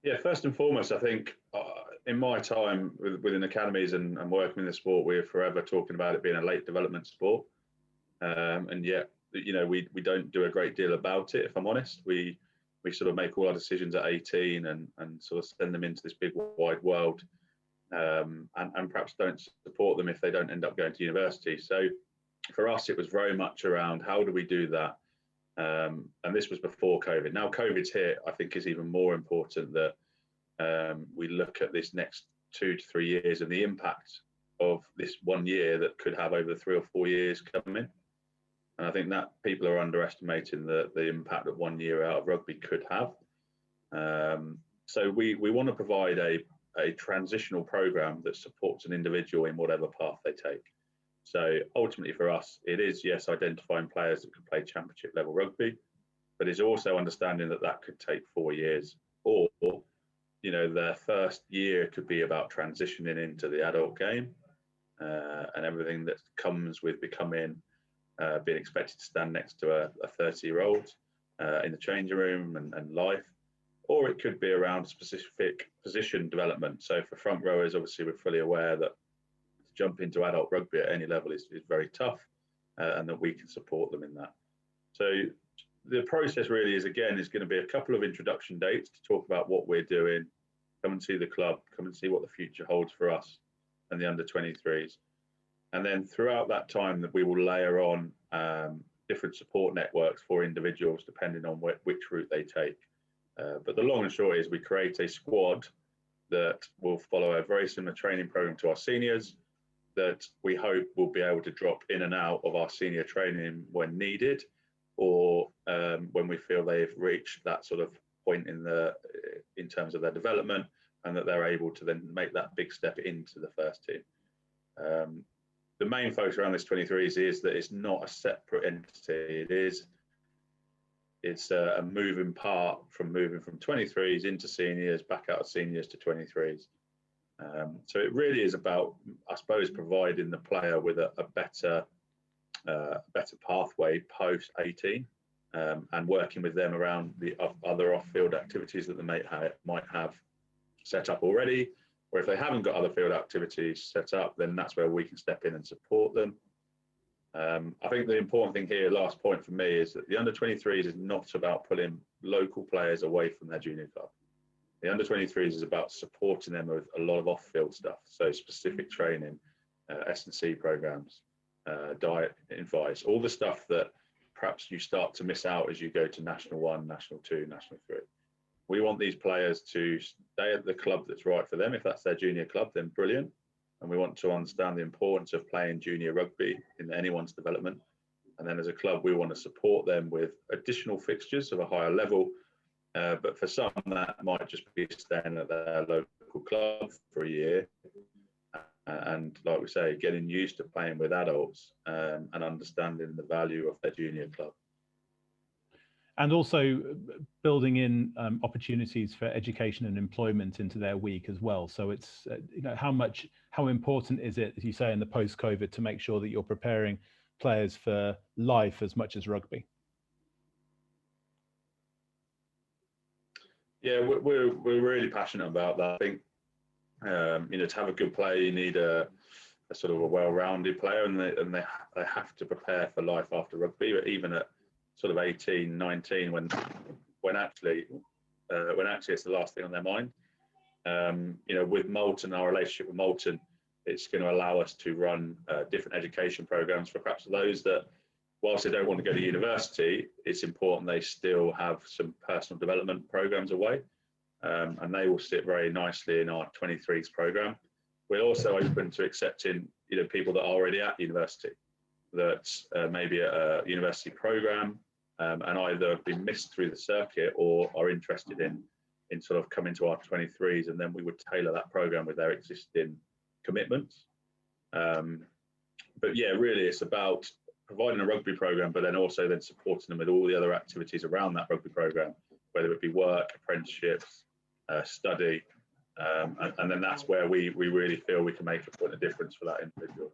Yeah, first and foremost, I think in my time within academies and working in the sport, we're forever talking about it being a late development sport. And yet, we don't do a great deal about it, if I'm honest. We sort of make all our decisions at 18 and sort of send them into this big wide world, and perhaps don't support them if they don't end up going to university. So for us, it was very much around how do we do that? And this was before COVID. Now COVID's here, I think is even more important that we look at this next 2 to 3 years and the impact of this 1 year that could have over 3 or 4 years coming. And I think that people are underestimating the impact that 1 year out of rugby could have. So we want to provide a transitional program that supports an individual in whatever path they take. So ultimately for us, it is, yes, identifying players that could play championship level rugby, but it's also understanding that that could take 4 years, or, their first year could be about transitioning into the adult game, and everything that comes with becoming, being expected to stand next to a 30-year-old in the changing room and life. Or it could be around specific position development. So for front rowers, obviously, we're fully aware that to jump into adult rugby at any level is very tough, and that we can support them in that. So the process really is going to be a couple of introduction dates to talk about what we're doing, come and see the club, come and see what the future holds for us and the under-23s. And then throughout that time that we will layer on different support networks for individuals depending on which route they take. But the long and short is we create a squad that will follow a very similar training program to our seniors, that we hope will be able to drop in and out of our senior training when needed, or when we feel they've reached that sort of point in terms of their development, and that they're able to then make that big step into the first team. The main focus around this 23s is that it's not a separate entity. It's a moving part from moving from 23s into seniors, back out of seniors to 23s. So it really is about, I suppose, providing the player with a better pathway post 18, and working with them around the other off-field activities that they might have set up already, or if they haven't got other field activities set up, then that's where we can step in and support them. I think the important thing here, last point for me, is that the under-23s is not about pulling local players away from their junior club. The under-23s is about supporting them with a lot of off-field stuff, so specific training, S&C programs, diet advice, all the stuff that perhaps you start to miss out as you go to National 1, National 2, National 3. We want these players to stay at the club that's right for them. If that's their junior club, then brilliant. And we want to understand the importance of playing junior rugby in anyone's development. And then as a club, we want to support them with additional fixtures of a higher level. But for some, that might just be staying at their local club for a year. And like we say, getting used to playing with adults, and understanding the value of their junior club. And also building in opportunities for education and employment into their week as well. So it's, how important is it, as you say, in the post-COVID, to make sure that you're preparing players for life as much as rugby? Yeah, we're really passionate about that. I think, to have a good player, you need a sort of a well-rounded player, and they have to prepare for life after rugby. But even at sort of 18, 19, when actually it's the last thing on their mind. With Moulton, our relationship with Moulton, it's going to allow us to run different education programs for perhaps those that, whilst they don't want to go to university, it's important they still have some personal development programs away, and they will sit very nicely in our 23s program. We're also open to accepting people that are already at university, that maybe a university program, and either have been missed through the circuit or are interested in sort of coming to our 23s, and then we would tailor that program with their existing commitments. But yeah, really it's about providing a rugby program, but then also then supporting them with all the other activities around that rugby program, whether it be work, apprenticeships, study, and then that's where we really feel we can make a difference for that individual.